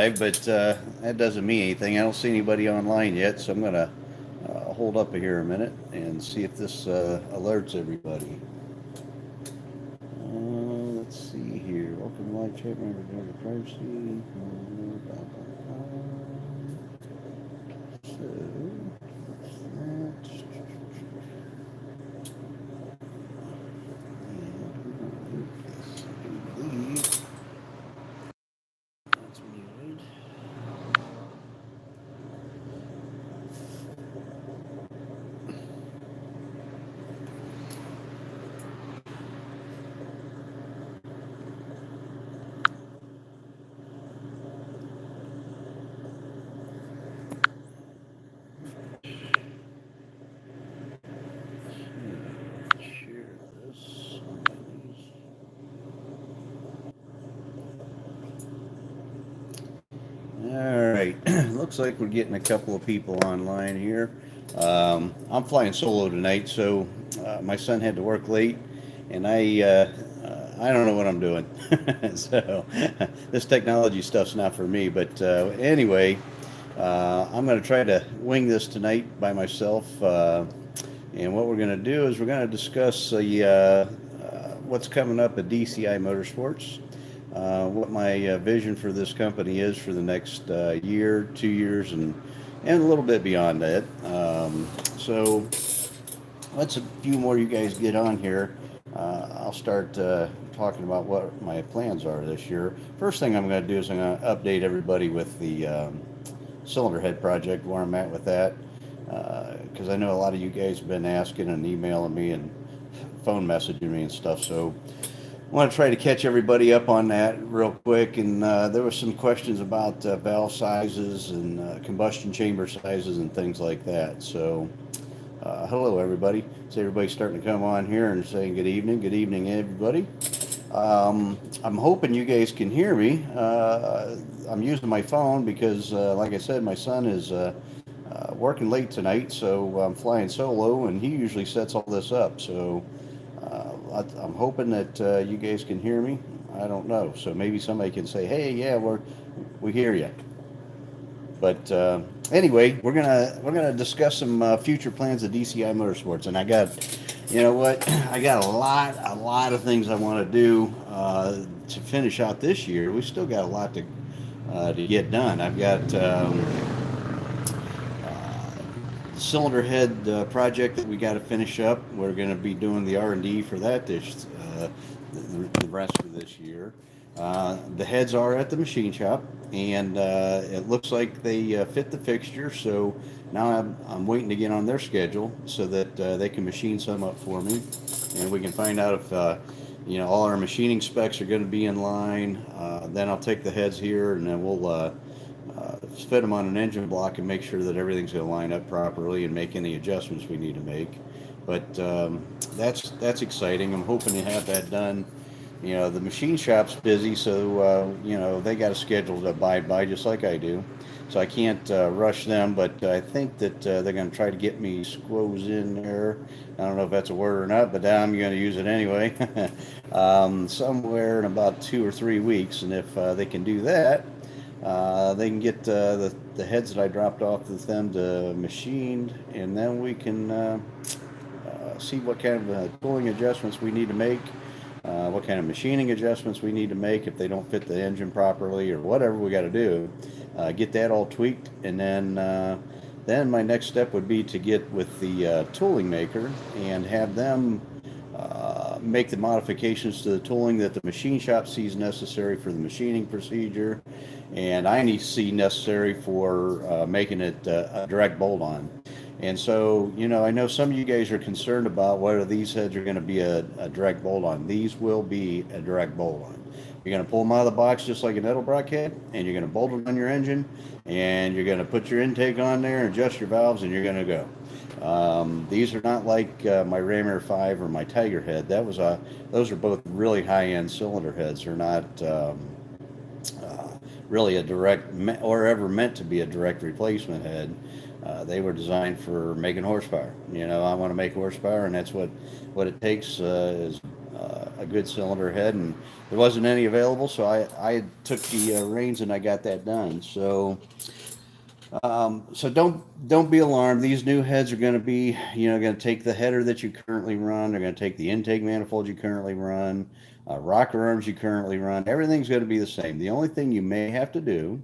live, but that doesn't mean anything. I don't see anybody online yet, so I'm going to hold up here a minute and see if this alerts everybody. Let's see here. Welcome to live chat. Remember data privacy. That's muted. Share this. All right, looks like we're getting a couple of people online here. I'm flying solo tonight, so my son had to work late, and I don't know what I'm doing. So this technology stuff's not for me. But anyway, I'm going to try to wing this tonight by myself. And what we're going to do is we're going to discuss what's coming up at DCI Motorsports, what my vision for this company is for the next year, 2 years, and a little bit beyond that. So let's a few more you guys get on here. I'll start talking about what my plans are this year. First thing I'm going to do is I'm going to update everybody with the cylinder head project, where I'm at with that, because I know a lot of you guys have been asking and emailing me and phone messaging me and stuff. So I want to try to catch everybody up on that real quick. And there was some questions about valve sizes and combustion chamber sizes and things like that. So hello, everybody. So everybody's starting to come on here and saying good evening. Good evening, everybody. I'm hoping you guys can hear me. I'm using my phone because, like I said, my son is working late tonight, so I'm flying solo, and he usually sets all this up. So I'm hoping that you guys can hear me. I don't know. So maybe somebody can say, "Hey, yeah, we hear you." But anyway, we're gonna discuss some future plans of DCI Motorsports, and I got, you know what, I got a lot of things I want to do to finish out this year. We still got a lot to get done. I've got the cylinder head project that we got to finish up. We're going to be doing the R&D for that the rest of this year. The heads are at the machine shop, and it looks like they fit the fixture. So now I'm waiting to get on their schedule so that they can machine some up for me, and we can find out if all our machining specs are going to be in line. Then I'll take the heads here, and then we'll fit them on an engine block and make sure that everything's going to line up properly and make any adjustments we need to make. But that's exciting. I'm hoping to have that done. The machine shop's busy, so they got a schedule to abide by, just like I do. So I can't rush them, but I think that they're going to try to get me squoze in there. I don't know if that's a word or not, but I'm going to use it anyway. Somewhere in about 2 or 3 weeks, and if they can do that, they can get the heads that I dropped off with them to machined, and then we can see what kind of tooling adjustments we need to make, what kind of machining adjustments we need to make if they don't fit the engine properly or whatever we got to do. Get that all tweaked, and then my next step would be to get with the tooling maker and have them make the modifications to the tooling that the machine shop sees necessary for the machining procedure, and I need to see necessary for making it a direct bolt-on. And so, I know some of you guys are concerned about whether these heads are going to be a direct bolt-on. These will be a direct bolt-on. You're going to pull them out of the box just like an Edelbrock head, and you're going to bolt them on your engine, and you're going to put your intake on there, adjust your valves, and you're going to go. These are not like my Ram Air 5 or my Tiger head. Those are both really high-end cylinder heads. They're not really a direct or ever meant to be a direct replacement head. They were designed for making horsepower. I want to make horsepower, and that's what it takes is a good cylinder head, and there wasn't any available, so I took the reins and I got that done. So don't be alarmed. These new heads are going to be, going to take the header that you currently run. They're going to take the intake manifold you currently run, rocker arms you currently run. Everything's going to be the same. The only thing you may have to do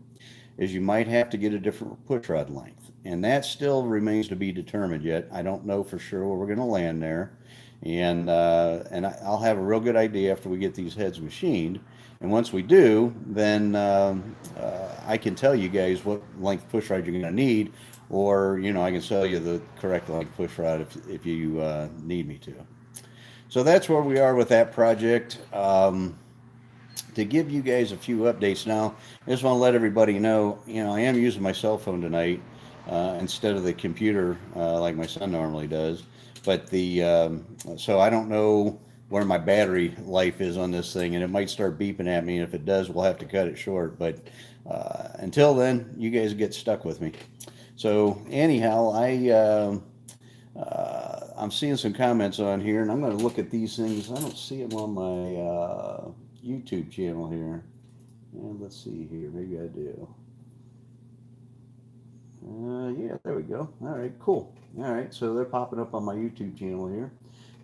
is you might have to get a different push rod length, and that still remains to be determined yet. I don't know for sure where we're going to land there, and I'll have a real good idea after we get these heads machined. And once we do, then I can tell you guys what length push rod you're going to need, or I can sell you the correct length push rod if you need me to. So that's where we are with that project. To give you guys a few updates now, I just want to let everybody know, I am using my cell phone tonight instead of the computer like my son normally does. But so I don't know where my battery life is on this thing, and it might start beeping at me. And if it does, we'll have to cut it short. But until then, you guys get stuck with me. So anyhow, I'm seeing some comments on here, and I'm going to look at these things. I don't see them on my YouTube channel here. And let's see here. Maybe I do. Yeah, there we go. All right, cool. All right, so they're popping up on my YouTube channel here.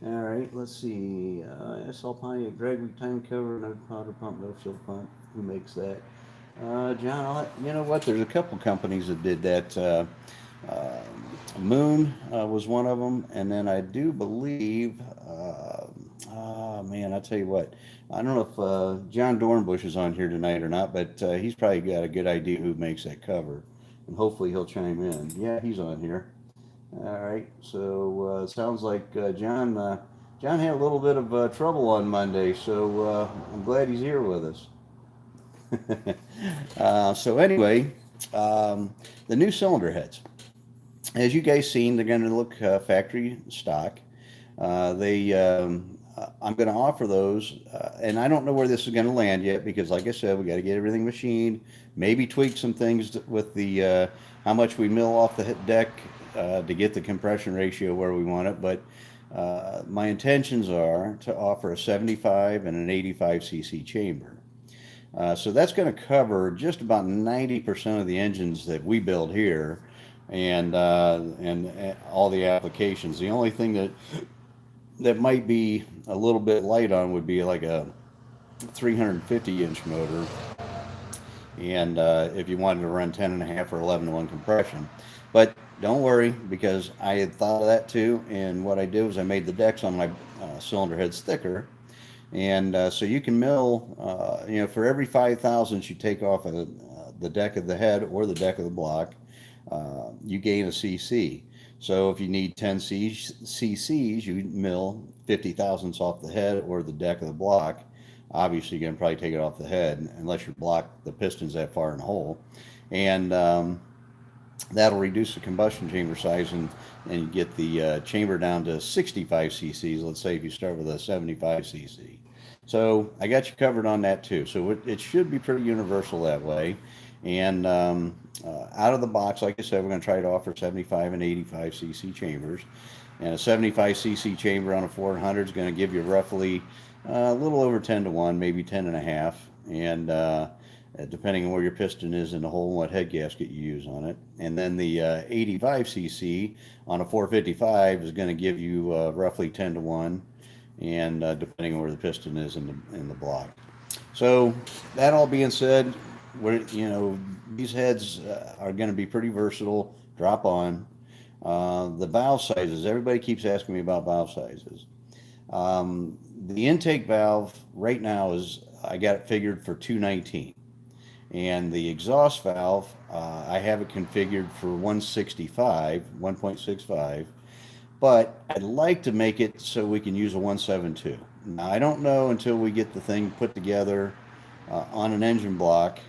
All right, let's see. SL Pontiac drag time cover, no powder pump, no fuel pump. Who makes that? John, you know what? There's a couple companies that did that. Moon was one of them, and then I do believe. Oh man, I tell you what. I don't know if John Dornbush is on here tonight or not, but he's probably got a good idea who makes that cover, and hopefully he'll chime in. Yeah, he's on here. All right, so sounds like John had a little bit of trouble on Monday, so I'm glad he's here with us. So anyway, the new cylinder heads, as you guys seen, they're going to look factory stock. I'm going to offer those, and I don't know where this is going to land yet because, like I said, we got to get everything machined. Maybe tweak some things with the how much we mill off the deck to get the compression ratio where we want it. But my intentions are to offer a 75 and an 85 cc chamber. So that's going to cover just about 90% of the engines that we build here, and all the applications. The only thing that might be a little bit light on would be like a 350-inch motor, and if you wanted to run 10.5 or 11-to-1 compression. But don't worry, because I had thought of that too, and what I did was I made the decks on my cylinder heads thicker, and so you can mill, for every 5 thousandths you take off of the deck of the head or the deck of the block, you gain a cc. So if you need 10 cc's, you mill 50 thousandths off the head or the deck of the block. Obviously, you're going to probably take it off the head unless you block the pistons that far in the hole. And that'll reduce the combustion chamber size and you get the chamber down to 65 cc's. Let's say if you start with a 75 cc. So I got you covered on that too. So it should be pretty universal that way. And out of the box, like I said, we're going to try to offer 75 and 85 cc chambers. And a 75 cc chamber on a 400 is going to give you roughly a little over 10-to-1, maybe 10.5. And depending on where your piston is in the hole and what head gasket you use on it. And then the 85 cc on a 455 is going to give you roughly 10-to-1, and depending on where the piston is in the block. So that all being said, these heads are going to be pretty versatile. Drop on. The valve sizes. Everybody keeps asking me about valve sizes. The intake valve right now I got it figured for 219, and the exhaust valve I have it configured for 1.65, but I'd like to make it so we can use a 172. Now I don't know until we get the thing put together on an engine block.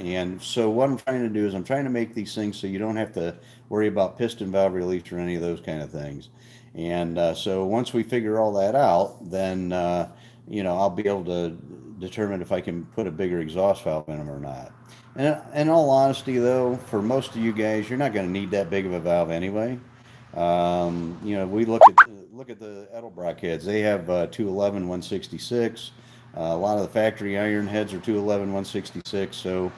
And so what I'm trying to do is I'm trying to make these things so you don't have to worry about piston valve release or any of those kind of things. And so once we figure all that out, then I'll be able to determine if I can put a bigger exhaust valve in them or not. And in all honesty, though, for most of you guys, you're not going to need that big of a valve anyway. You know, we look at the Edelbrock heads. They have 211 166. A lot of the factory iron heads are 211 166. So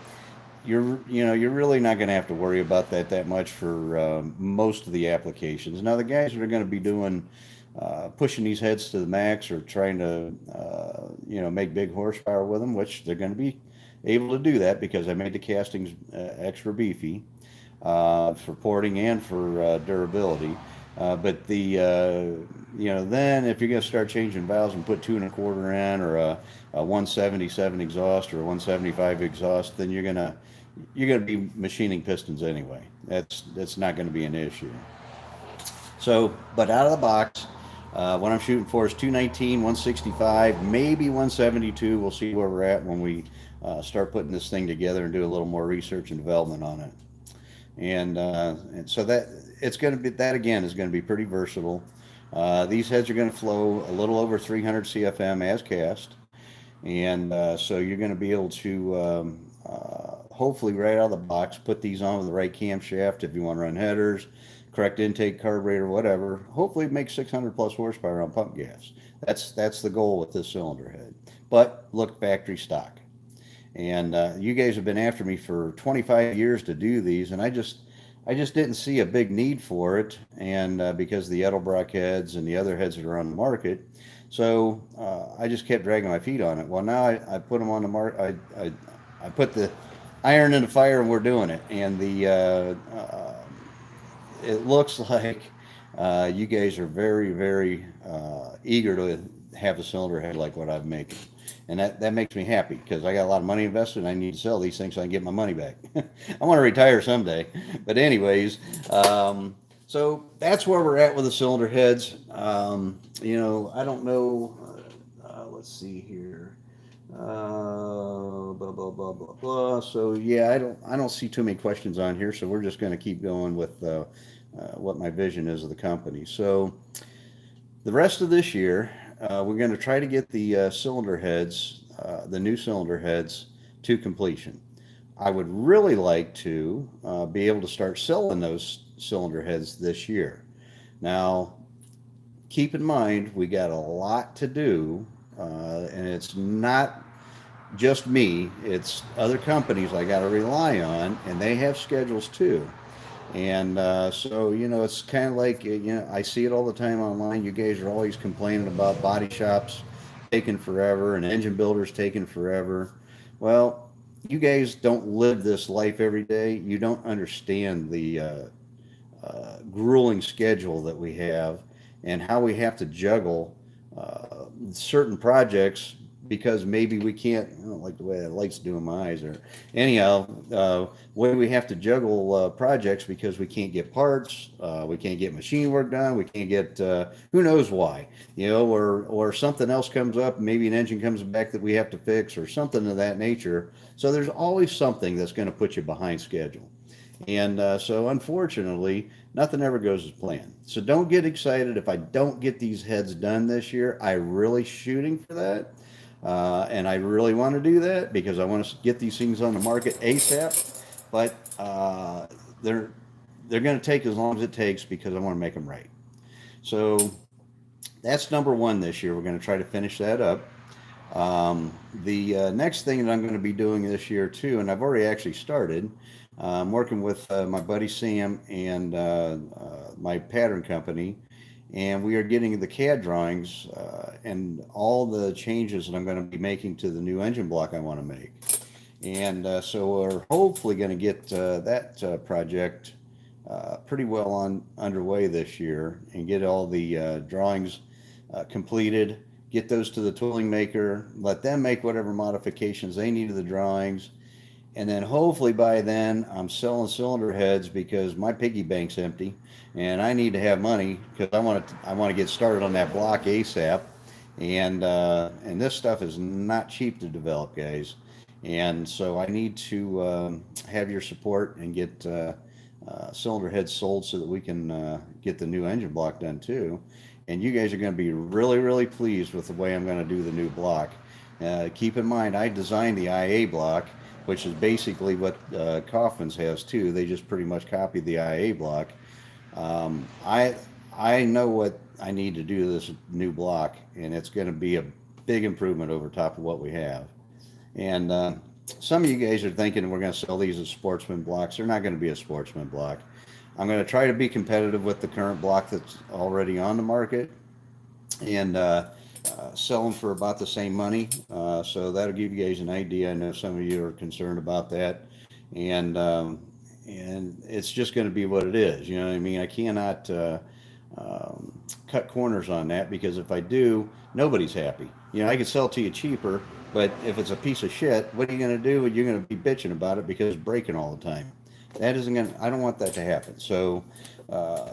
you're really not going to have to worry about that much for most of the applications. Now the guys that are going to be doing pushing these heads to the max or trying to make big horsepower with them, which they're going to be able to do that because I made the castings extra beefy for porting and for durability. But then if you're going to start changing valves and put 2 1/4 in, or a 177 exhaust or a 175 exhaust, then you're gonna be machining pistons anyway. That's not going to be an issue. So, but out of the box, what I'm shooting for is 219, 165, maybe 172. We'll see where we're at when we start putting this thing together and do a little more research and development on it. And so that it's going to be that again is going to be pretty versatile. These heads are going to flow a little over 300 CFM as cast, and so you're going to be able to hopefully right out of the box put these on with the right camshaft if you want to run headers, correct intake carburetor, whatever. Hopefully make 600 plus horsepower on pump gas. That's the goal with this cylinder head. But look, factory stock. And you guys have been after me for 25 years to do these, and I just didn't see a big need for it, and because of the Edelbrock heads and the other heads that are on the market, so I just kept dragging my feet on it. Well, now I put them on the market. I put the iron in the fire, and we're doing it. And it looks like you guys are very, very eager to have a cylinder head like what I'm making. And that makes me happy because I got a lot of money invested and I need to sell these things so I can get my money back. I want to retire someday. But anyways, so that's where we're at with the cylinder heads. I don't know. Let's see here. Blah, blah, blah, blah, blah. So yeah, I don't see too many questions on here. So we're just going to keep going with what my vision is of the company. So the rest of this year, we're going to try to get the cylinder heads, the new cylinder heads, to completion. I would really like to be able to start selling those cylinder heads this year. Now, keep in mind, we got a lot to do, and it's not just me, it's other companies I got to rely on, and they have schedules too. And so, it's kind of like, I see it all the time online. You guys are always complaining about body shops taking forever and engine builders taking forever. Well, you guys don't live this life every day. You don't understand the grueling schedule that we have and how we have to juggle certain projects because maybe we can't. I don't like the way that light's doing my eyes. Or anyhow, way we have to juggle projects because we can't get parts, we can't get machine work done, we can't get who knows why, or something else comes up. Maybe an engine comes back that we have to fix, or something of that nature. So there's always something that's going to put you behind schedule. And so unfortunately, nothing ever goes as planned. So don't get excited if I don't get these heads done this year. I'm really shooting for that. And I really want to do that because I want to get these things on the market ASAP. But they're going to take as long as it takes because I want to make them right. So that's number one this year. We're going to try to finish that up. The next thing that I'm going to be doing this year too, and I've already actually started, I'm working with my buddy Sam and my pattern company, and we are getting the CAD drawings and all the changes that I'm going to be making to the new engine block I want to make. And so we're hopefully going to get that project pretty well underway this year and get all the drawings completed, get those to the tooling maker, let them make whatever modifications they need to the drawings. And then hopefully by then I'm selling cylinder heads because my piggy bank's empty and I need to have money because I want to get started on that block ASAP. And this stuff is not cheap to develop, guys. And so I need to have your support and get cylinder heads sold so that we can get the new engine block done too. And you guys are going to be really, really pleased with the way I'm going to do the new block. Keep in mind, I designed the IA block, which is basically what Kaufman's has too. They just pretty much copied the IA block. I know what I need to do to this new block, and it's going to be a big improvement over top of what we have. And some of you guys are thinking we're going to sell these as sportsman blocks. They're not going to be a sportsman block. I'm going to try to be competitive with the current block that's already on the market, and sell them for about the same money. So that'll give you guys an idea. I know some of you are concerned about that, and it's just going to be what it is. You know what I mean? I cannot cut corners on that, because if I do, nobody's happy. You know, I could sell to you cheaper, but if it's a piece of shit, what are you going to do? You're going to be bitching about it because it's breaking all the time. That isn't going to, I don't want that to happen. So uh,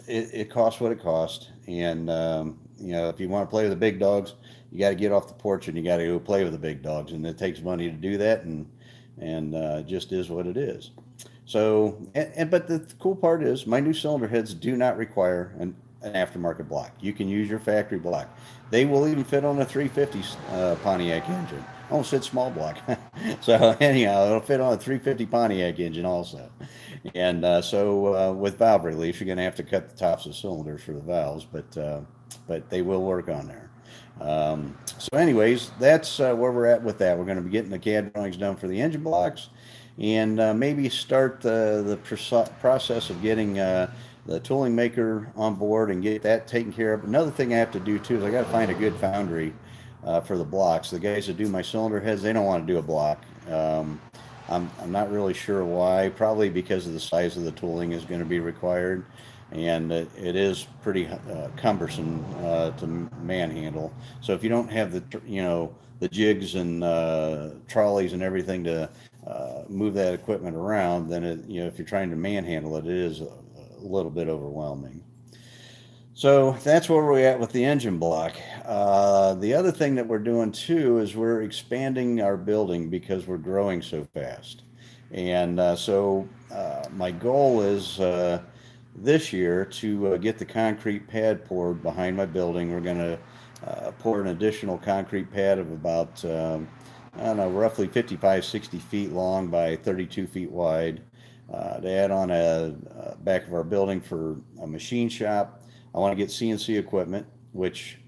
it costs what it costs. And, you know, if you want to play with the big dogs, you got to get off the porch and you got to go play with the big dogs. And it takes money to do that. And just is what it is. So, but the cool part is my new cylinder heads do not require an aftermarket block. You can use your factory block. They will even fit on a 350 Pontiac engine. Almost fit small block. So anyhow, it'll fit on a 350 Pontiac engine also. And with valve relief, you're going to have to cut the tops of cylinders for the valves, but they will work on there. So anyways, that's where we're at with that. We're going to be getting the CAD drawings done for the engine blocks, and maybe start the process of getting the tooling maker on board and get that taken care of. Another thing I have to do too is I got to find a good foundry for the blocks. The guys that do my cylinder heads, they don't want to do a block. I'm not really sure why. Probably because of the size of the tooling is going to be required, and it is pretty cumbersome to manhandle. So if you don't have the jigs and trolleys and everything to move that equipment around, then if you're trying to manhandle it, it is a little bit overwhelming. So that's where we're at with the engine block. The other thing that we're doing too is we're expanding our building because we're growing so fast. And my goal is this year to get the concrete pad poured behind my building. We're going to pour an additional concrete pad of about, I don't know, roughly 55, 60 feet long by 32 feet wide to add on a back of our building for a machine shop. I want to get CNC equipment, which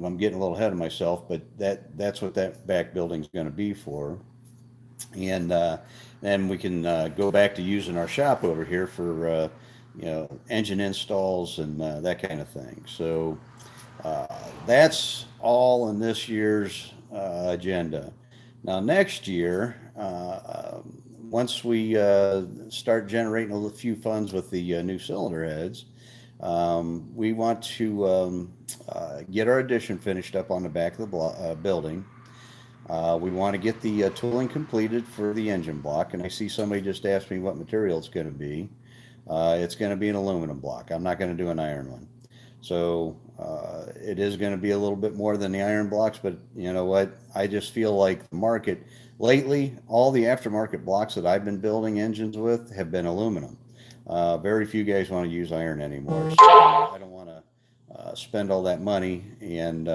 I'm getting a little ahead of myself, but that's what that back building's going to be for. And then we can go back to using our shop over here for engine installs and that kind of thing. So that's all in this year's agenda. Now next year, once we start generating a few funds with the new cylinder heads, we want to get our addition finished up on the back of the building. We want to get the tooling completed for the engine block, and I see somebody just asked me what material it's going to be. It's going to be an aluminum block. I'm not going to do an iron one. So it is going to be a little bit more than the iron blocks, but you know what? I just feel like the market lately, all the aftermarket blocks that I've been building engines with have been aluminum. Very few guys want to use iron anymore, so I don't want to spend all that money and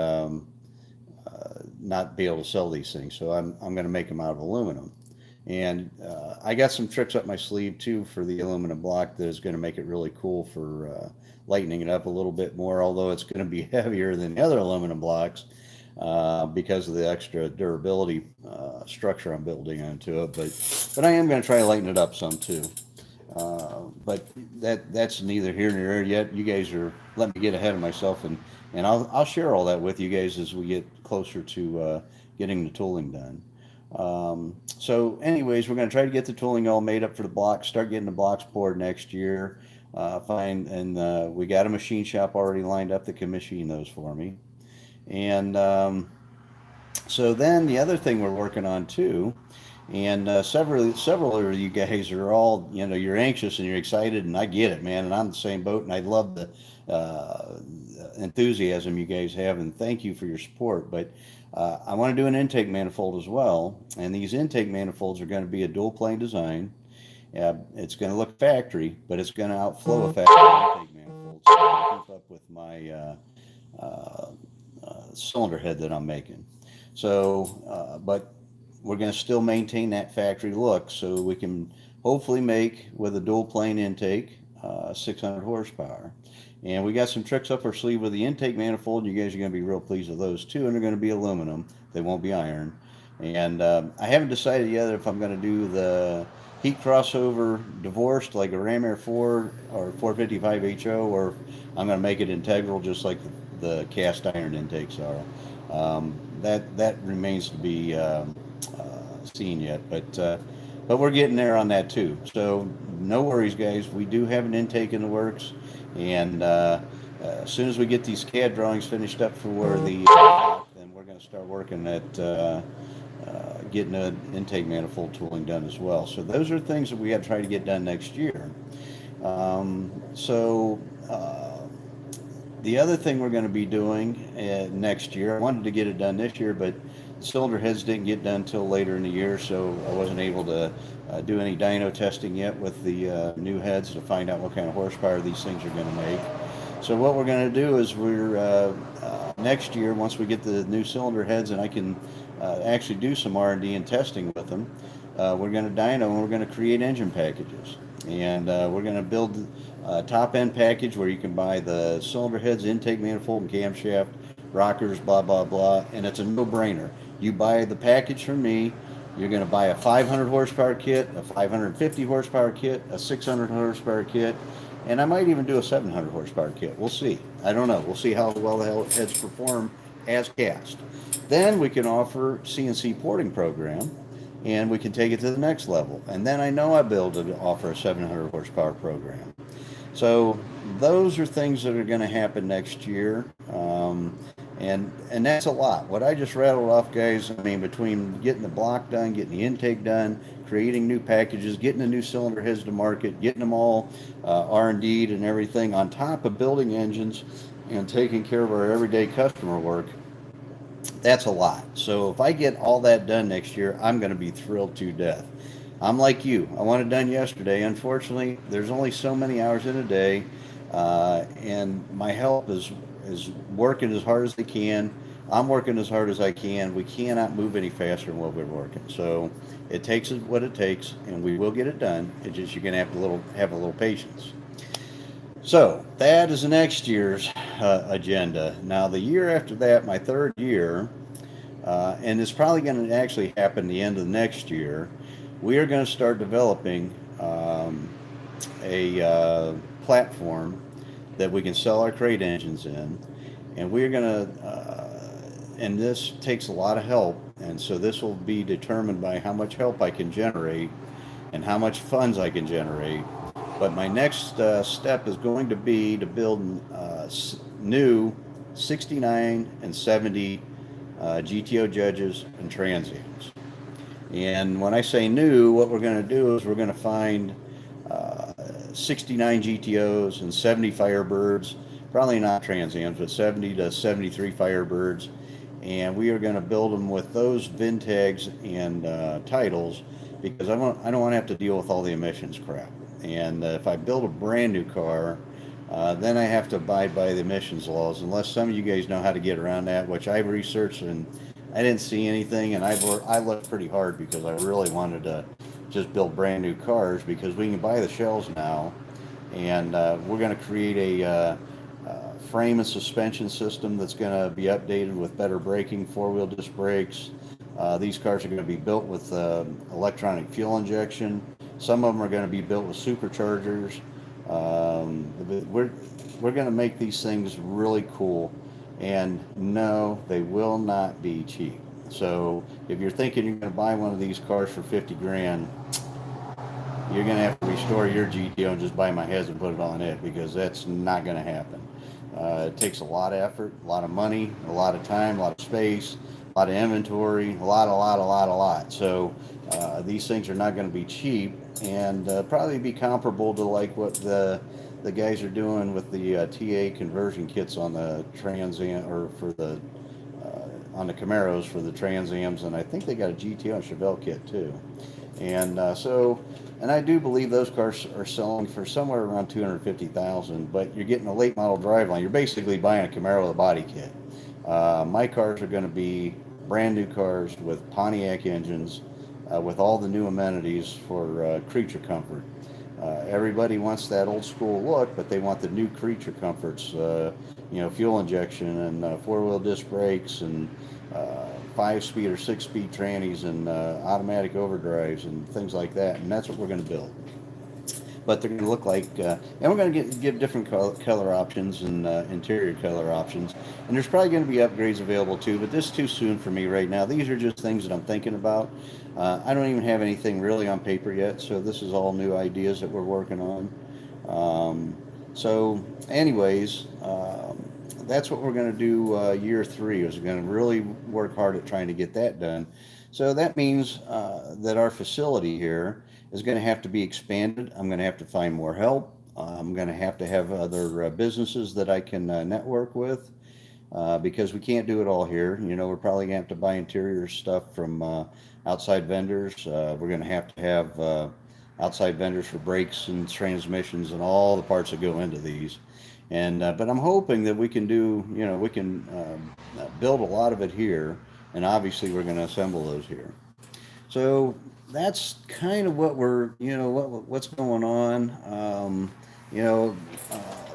not be able to sell these things. So I'm going to make them out of aluminum. And I got some tricks up my sleeve too for the aluminum block that is going to make it really cool for lightening it up a little bit more, although it's going to be heavier than the other aluminum blocks because of the extra durability structure I'm building into it. But I am going to try to lighten it up some too. But that's neither here nor there yet. You guys are letting me get ahead of myself, and I'll share all that with you guys as we get closer to getting the tooling done. So anyways, we're going to try to get the tooling all made up for the blocks, start getting the blocks poured next year. We got a machine shop already lined up that can machine those for me. And so then the other thing we're working on too, and several of you guys are all, you're anxious and you're excited, and I get it, man, and I'm the same boat, and I love the enthusiasm you guys have, and thank you for your support. But I want to do an intake manifold as well, and these intake manifolds are going to be a dual plane design. It's going to look factory, but it's going to outflow a factory intake manifold, so I can keep up with my cylinder head that I'm making. So, but we're going to still maintain that factory look, so we can hopefully make with a dual plane intake 600 horsepower. And we got some tricks up our sleeve with the intake manifold. You guys are going to be real pleased with those too, and they're going to be aluminum. They won't be iron. And I haven't decided yet if I'm going to do the heat crossover divorced like a Ram Air 4 or 455 HO, or I'm going to make it integral just like the cast iron intakes are. That remains to be seen yet, but we're getting there on that too. So no worries, guys. We do have an intake in the works, and as soon as we get these CAD drawings finished up for the then we're going to start working at getting an intake manifold tooling done as well. So those are things that we got to try to get done next year. So the other thing we're going to be doing next year, I wanted to get it done this year, but the cylinder heads didn't get done until later in the year, so I wasn't able to do any dyno testing yet with the new heads to find out what kind of horsepower these things are going to make. So what we're going to do is we're next year, once we get the new cylinder heads and I can actually do some R&D and testing with them, we're going to dyno and we're going to create engine packages. And we're going to build a top-end package where you can buy the cylinder heads, intake manifold, and camshaft, rockers, blah, blah, blah, and it's a no-brainer. You buy the package from me, you're going to buy a 500 horsepower kit, a 550 horsepower kit, a 600 horsepower kit, and I might even do a 700 horsepower kit. We'll see. I don't know. We'll see how well the heads perform as cast. Then we can offer CNC porting program, and we can take it to the next level. And then I know I'll be able to offer a 700 horsepower program. So those are things that are going to happen next year. And that's a lot. What I just rattled off, guys, I mean, between getting the block done, getting the intake done, creating new packages, getting the new cylinder heads to market, getting them all R&D'd and everything, on top of building engines and taking care of our everyday customer work, that's a lot. So if I get all that done next year, I'm going to be thrilled to death. I'm like you. I want it done yesterday. Unfortunately, there's only so many hours in a day, and my help is working as hard as they can. I'm working as hard as I can. We cannot move any faster than what we're working. So it takes what it takes, and we will get it done. It's just you're going to have a little patience. So that is next year's agenda. Now the year after that, my third year, and it's probably going to actually happen the end of next year, we are going to start developing a platform that we can sell our crate engines in, and we're going to, and this takes a lot of help, and so this will be determined by how much help I can generate and how much funds I can generate. But my next step is going to be to build new 69 and 70 GTO judges and transients. And when I say new, what we're going to do is we're going to find 69 GTOs and 70 Firebirds, probably not transients, but 70 to 73 Firebirds. And we are going to build them with those VIN tags and titles, because I don't want to have to deal with all the emissions crap. And if I build a brand new car, then I have to abide by the emissions laws, unless some of you guys know how to get around that, which I've researched and I didn't see anything. And I looked pretty hard because I really wanted to just build brand new cars, because we can buy the shells now. And we're going to create a frame and suspension system that's going to be updated with better braking, four-wheel disc brakes. These cars are going to be built with electronic fuel injection. Some of them are going to be built with superchargers. We're going to make these things really cool. And no, they will not be cheap. So if you're thinking you're going to buy one of these cars for 50 grand, you're going to have to restore your GTO and just buy my heads and put it on it, because that's not going to happen. It takes a lot of effort, a lot of money, a lot of time, a lot of space, a lot of inventory, a lot. So these things are not going to be cheap, and probably be comparable to like what the guys are doing with the TA conversion kits on the Trans Am, or for the on the Camaros for the Trans Ams, and I think they got a GTO and Chevelle kit too. And and I do believe those cars are selling for somewhere around $250,000, but you're getting a late model driveline. You're basically buying a Camaro with a body kit. My cars are going to be brand new cars with Pontiac engines, with all the new amenities for creature comfort. Everybody wants that old school look, but they want the new creature comforts, fuel injection and four-wheel disc brakes and 5-speed or 6-speed trannies and automatic overdrives and things like that. And that's what we're going to build. But they're going to look like, and we're going to give different color options and interior color options. And there's probably going to be upgrades available too, but this is too soon for me right now. These are just things that I'm thinking about. I don't even have anything really on paper yet, so this is all new ideas that we're working on. So, anyways, that's what we're going to do year 3 is we're going to really work hard at trying to get that done. So that means that our facility here is going to have to be expanded. I'm going to have to find more help. I'm going to have other businesses that I can network with because we can't do it all here. We're probably going to have to buy interior stuff from outside vendors. We're going to have outside vendors for brakes and transmissions and all the parts that go into these. And but I'm hoping that we can build a lot of it here, and obviously we're going to assemble those here. So that's kind of what what's going on. You know, uh,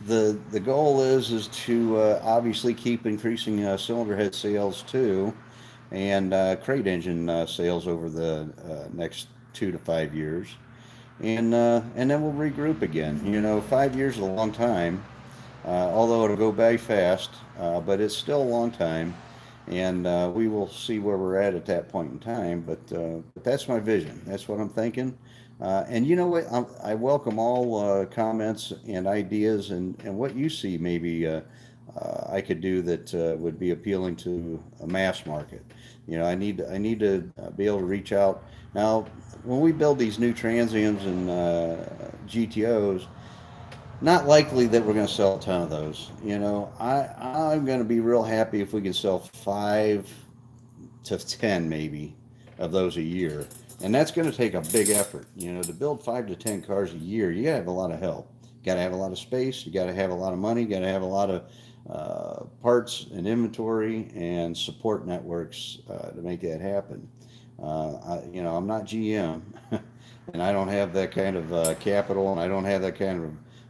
the goal is to obviously keep increasing cylinder head sales too, and crate engine sales over the next 2 to 5 years, and then we'll regroup again. 5 years is a long time, although it'll go by fast, but it's still a long time, and we will see where we're at that point in time. But that's my vision. That's what I'm thinking. And you know what? I welcome all comments and ideas, and what you see maybe I could do that would be appealing to a mass market. I need to be able to reach out. Now, when we build these new Transiums and GTOs, not likely that we're going to sell a ton of those. I'm going to be real happy if we can sell 5 to 10 maybe of those a year, and that's going to take a big effort. To build 5 to 10 cars a year, you got to have a lot of help. You got to have a lot of space. You got to have a lot of money. You got to have a lot of parts and inventory and support networks to make that happen. I'm not GM, and I don't have that kind of capital, and I don't have that kind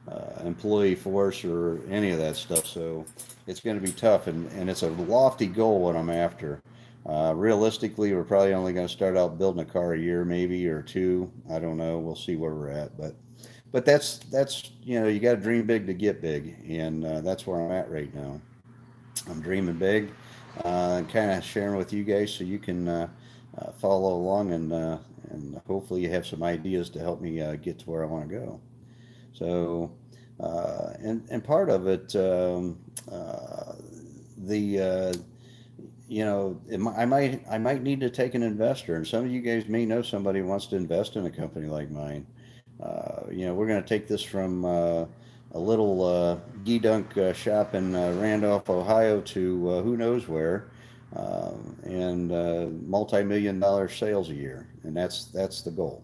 of employee force or any of that stuff. So it's going to be tough, and it's a lofty goal what I'm after. Realistically, we're probably only going to start out building a car a year, maybe, or two. I don't know. We'll see where we're at, but that's you got to dream big to get big, and that's where I'm at right now. I'm dreaming big, and kind of sharing with you guys so you can follow along, and hopefully you have some ideas to help me get to where I want to go. So, and part of it, the I might need to take an investor, and some of you guys may know somebody who wants to invest in a company like mine. We're going to take this from a little gee-dunk shop in Randolph, Ohio, to who knows where, and multi-million-dollar sales a year, and that's the goal.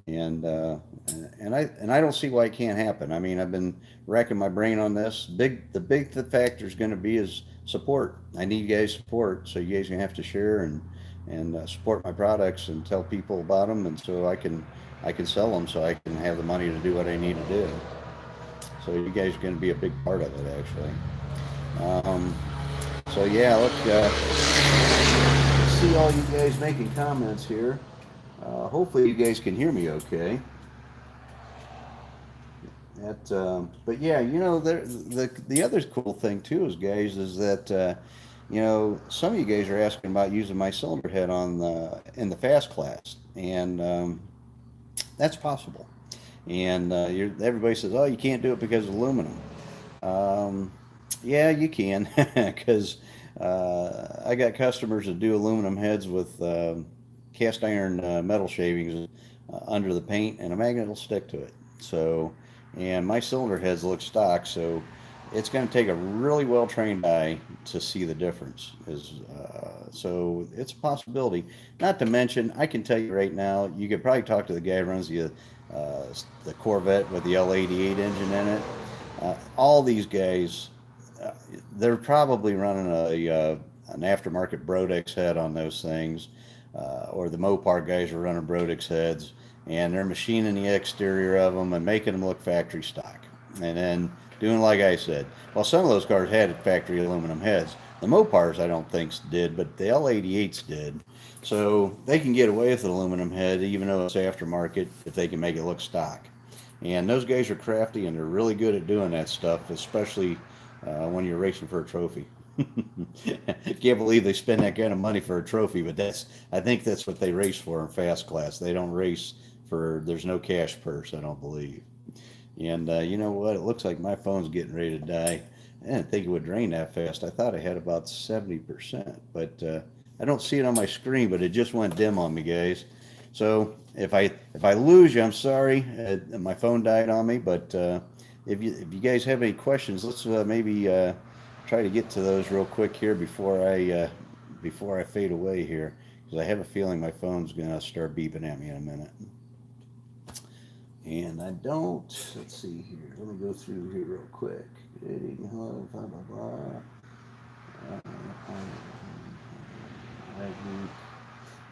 And I don't see why it can't happen. I mean, I've been racking my brain on this. The big factor is going to be is support. I need you guys' support, so you guys are gonna have to share and support my products and tell people about them, and so I can sell them, so I can have the money to do what I need to do. So you guys are going to be a big part of it, actually. So yeah, look, see all you guys making comments here. Hopefully you guys can hear me okay. But yeah, the other cool thing too is, guys, is that some of you guys are asking about using my cylinder head in the fast class, and that's possible. And everybody says, "Oh, you can't do it because of aluminum." Um, yeah, you can, because I got customers that do aluminum heads with cast iron metal shavings under the paint, and a magnet will stick to it. So, and my cylinder heads look stock, so it's going to take a really well trained eye to see the difference. So it's a possibility. Not to mention, I can tell you right now, you could probably talk to the guy who runs the Corvette with the L88 engine in it. All these guys, they're probably running an aftermarket Brodex head on those things, or the Mopar guys are running Brodex heads. and they're machining the exterior of them and making them look factory stock. And then doing like I said, well, some of those cars had factory aluminum heads. The Mopars I don't think did, but the L88s did. So they can get away with an aluminum head even though it's aftermarket if they can make it look stock. And those guys are crafty and they're really good at doing that stuff, especially when you're racing for a trophy. Can't believe they spend that kind of money for a trophy, but I think that's what they race for in fast class. They don't race for, there's no cash purse, I don't believe. And you know what? It looks like my phone's getting ready to die. I didn't think it would drain that fast. I thought I had about 70%, but I don't see it on my screen, but it just went dim on me, guys. So if I lose you, I'm sorry. My phone died on me, but if you guys have any questions, let's maybe try to get to those real quick here before I fade away here, because I have a feeling my phone's gonna start beeping at me in a minute. And I don't, let's see here. Let me go through here real quick. Hello, blah, blah, blah.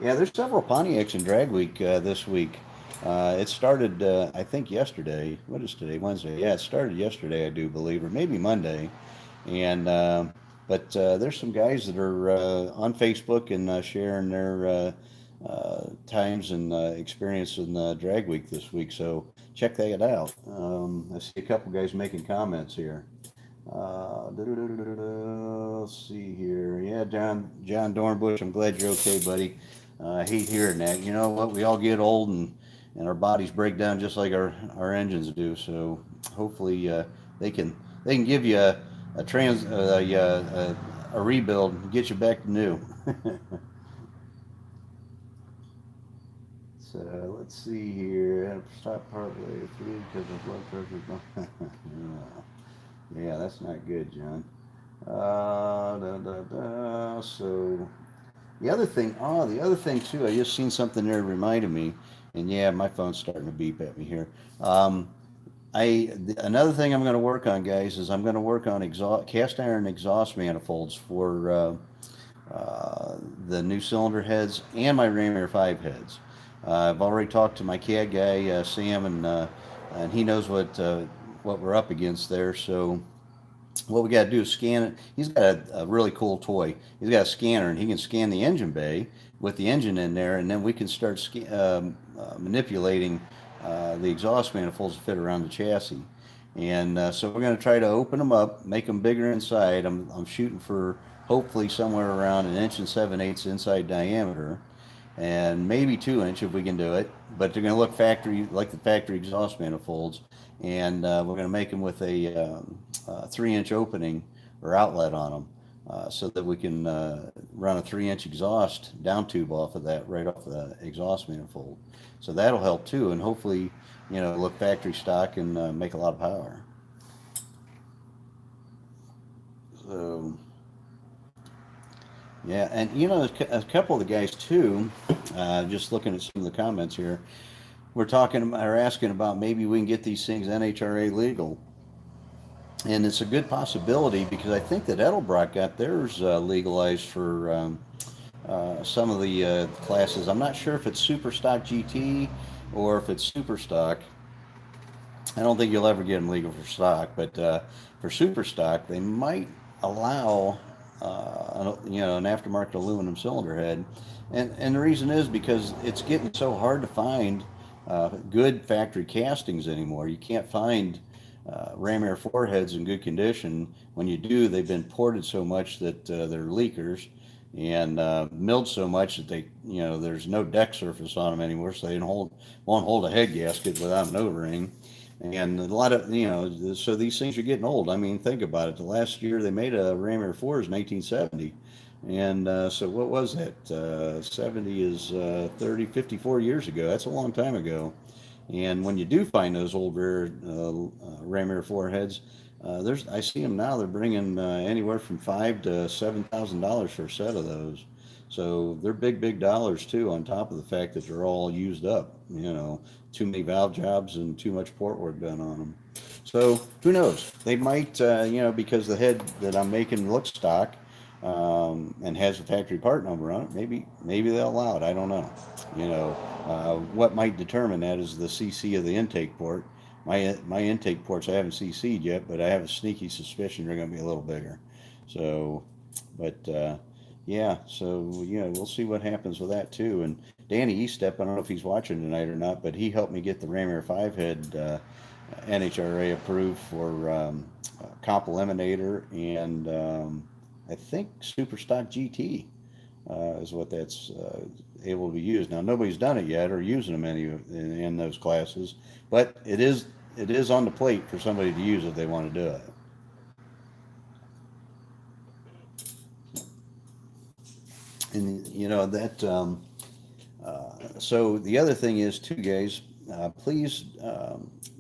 Yeah, there's several Pontiacs in Drag Week this week. It started, I think, yesterday. What is today? Wednesday. Yeah, it started yesterday, I do believe, or maybe Monday. And but there's some guys that are on Facebook and sharing their times and experience in Drag Week this week. So check that out. I see a couple guys making comments here. Let's see here. Yeah, John Dornbush, I'm glad you're okay, buddy. I hate hearing that. You know what? We all get old and our bodies break down just like our engines do. So hopefully they can give you a rebuild and get you back to new. So let's see here. I had to stop partway through because of blood pressure. Yeah, that's not good, John. So the other thing too, I just seen something there that reminded me, and yeah, my phone's starting to beep at me here. Another thing I'm going to work on, guys, is I'm going to work on cast iron exhaust manifolds for the new cylinder heads and my Ram Air 5 heads. I've already talked to my CAD guy, Sam, and he knows what we're up against there. So what we got to do is scan it. He's got a really cool toy. He's got a scanner, and he can scan the engine bay with the engine in there, and then we can start manipulating the exhaust manifolds to fit around the chassis. And so we're going to try to open them up, make them bigger inside. I'm shooting for hopefully somewhere around 1 7/8 inside diameter, and maybe 2 inch if we can do it. But they're going to look like the factory exhaust manifolds, and we're going to make them with a 3-inch opening or outlet on them, so that we can run a 3-inch exhaust down tube off of that, right off the exhaust manifold. So that'll help too, and hopefully, look factory stock and make a lot of power. So. Yeah, and a couple of the guys too, just looking at some of the comments here, are asking about maybe we can get these things NHRA legal. And it's a good possibility because I think that Edelbrock got theirs legalized for some of the classes. I'm not sure if it's Super Stock GT or if it's Super Stock. I don't think you'll ever get them legal for stock, but for Super Stock, they might allow an aftermarket aluminum cylinder head, and the reason is because it's getting so hard to find good factory castings anymore. You can't find Ram Air 4 heads in good condition. When you do, they've been ported so much that they're leakers and milled so much that there's no deck surface on them anymore, so they won't hold a head gasket without an O-ring. And a lot of, so these things are getting old. I mean, think about it. The last year they made a Ram Air 4 is 1970. And so what was that? 70 is 54 years ago. That's a long time ago. And when you do find those old Ram Air 4 heads, I see them now. They're bringing anywhere from $5,000 to $7,000 for a set of those. So they're big dollars too, on top of the fact that they're all used up. Too many valve jobs and too much port work done on them. So who knows? They might, because the head that I'm making looks stock and has a factory part number on it. Maybe they'll allow it. I don't know. What might determine that is the CC of the intake port. My intake ports I haven't CC'd yet, but I have a sneaky suspicion they're going to be a little bigger. So, but yeah, so we'll see what happens with that too. And Danny Eastep, I don't know if he's watching tonight or not, but he helped me get the Ram Air 5 head NHRA approved for comp eliminator and I think Super Stock GT is what that's able to be used. Now nobody's done it yet or using them in those classes, but it is on the plate for somebody to use if they want to do it. And that. So the other thing is too, guys. Please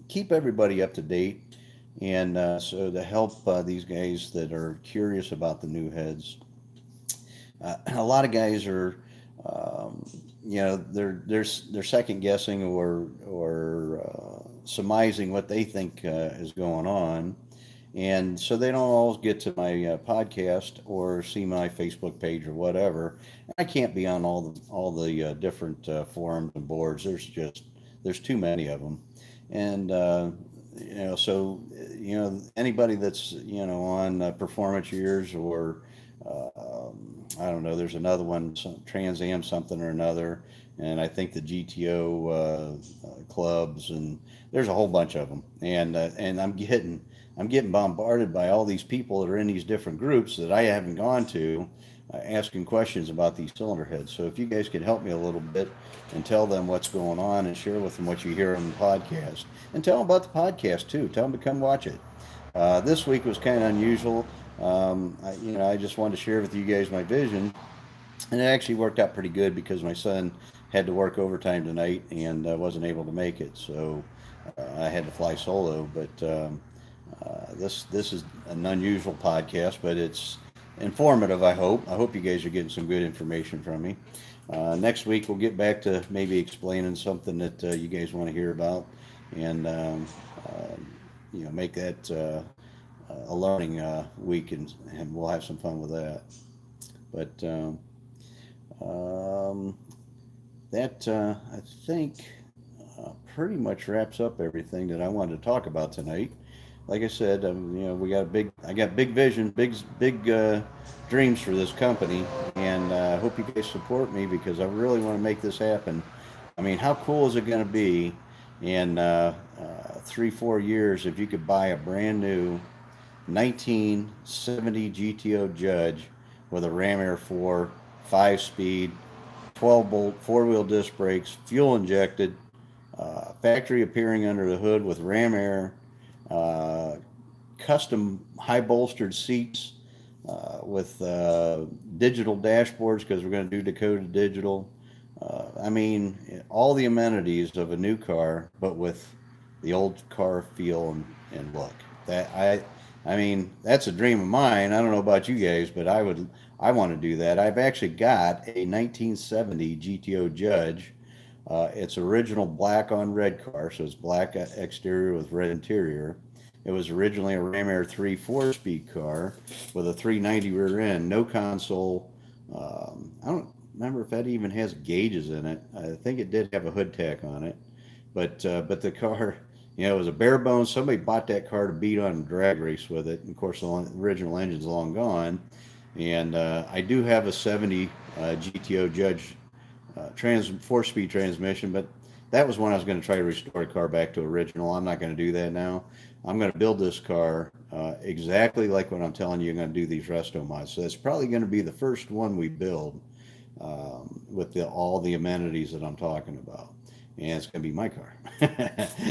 keep everybody up to date, and so to help these guys that are curious about the new heads. A lot of guys are, they're second guessing or surmising what they think is going on, and so they don't always get to my podcast or see my Facebook page or whatever. I can't be on all the different forums and boards. There's too many of them, and so anybody that's on Performance Years or I don't know. There's another one, Trans Am something or another, and I think the GTO clubs, and there's a whole bunch of them. And I'm getting bombarded by all these people that are in these different groups that I haven't gone to, asking questions about these cylinder heads. So if you guys could help me a little bit and tell them what's going on and share with them what you hear on the podcast, and tell them about the podcast too. Tell them to come watch it. This week was kind of unusual. I just wanted to share with you guys my vision, and it actually worked out pretty good because my son had to work overtime tonight and wasn't able to make it, so I had to fly solo. But this is an unusual podcast, but it's informative. I hope you guys are getting some good information from me. Next week we'll get back to maybe explaining something that you guys want to hear about, and make that a learning week, and we'll have some fun with that. But that I think pretty much wraps up everything that I wanted to talk about tonight. Like I said, I got big vision, big dreams for this company, and I hope you guys support me because I really want to make this happen. I mean, how cool is it going to be in 3-4 years if you could buy a brand new 1970 GTO Judge with a Ram Air 4 5-speed 12-bolt 4-wheel disc brakes, fuel injected, factory appearing under the hood with Ram Air, custom high bolstered seats with digital dashboards because we're going to do Dakota Digital. I mean, all the amenities of a new car, but with the old car feel and look. I mean, that's a dream of mine. I don't know about you guys, but I want to do that. I've actually got a 1970 GTO Judge. It's original black on red car, so it's black exterior with red interior. It was originally a Ram Air 3 4-speed car with a 390 rear end, no console. I don't remember if that even has gauges in it. I think it did have a hood tack on it, but the car, it was a bare bones. Somebody bought that car to beat on a drag race with it. And of course, the original engine's long gone. And I do have a 70 GTO Judge 4-speed transmission, but that was when I was going to try to restore the car back to original. I'm not going to do that now. I'm going to build this car exactly like what I'm telling you. I'm going to do these Restomod. So that's probably going to be the first one we build with all the amenities that I'm talking about. And it's going to be my car.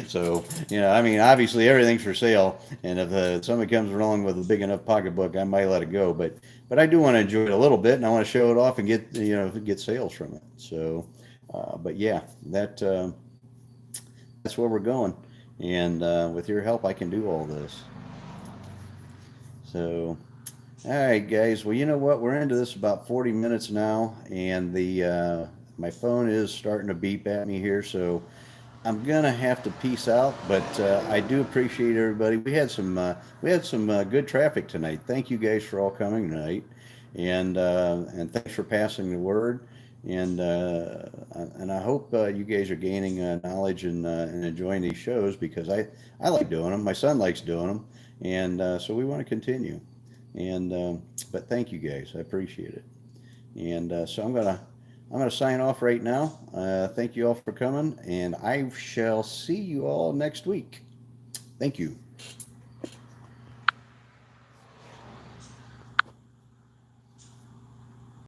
So, I mean, obviously everything's for sale. And if somebody comes along with a big enough pocketbook, I might let it go. But I do want to enjoy it a little bit, and I want to show it off and get sales from it. So, but yeah, that's where we're going. And with your help, I can do all this. So, all right, guys. Well, you know what? We're into this about 40 minutes now, and my phone is starting to beep at me here, so I'm gonna have to peace out. But I do appreciate everybody. We had some good traffic tonight. Thank you guys for all coming tonight, and thanks for passing the word. And I hope you guys are gaining knowledge and enjoying these shows, because I like doing them. My son likes doing them, and so we want to continue. And but thank you guys, I appreciate it. And so I'm gonna sign off right now. Thank you all for coming, and I shall see you all next week. Thank you.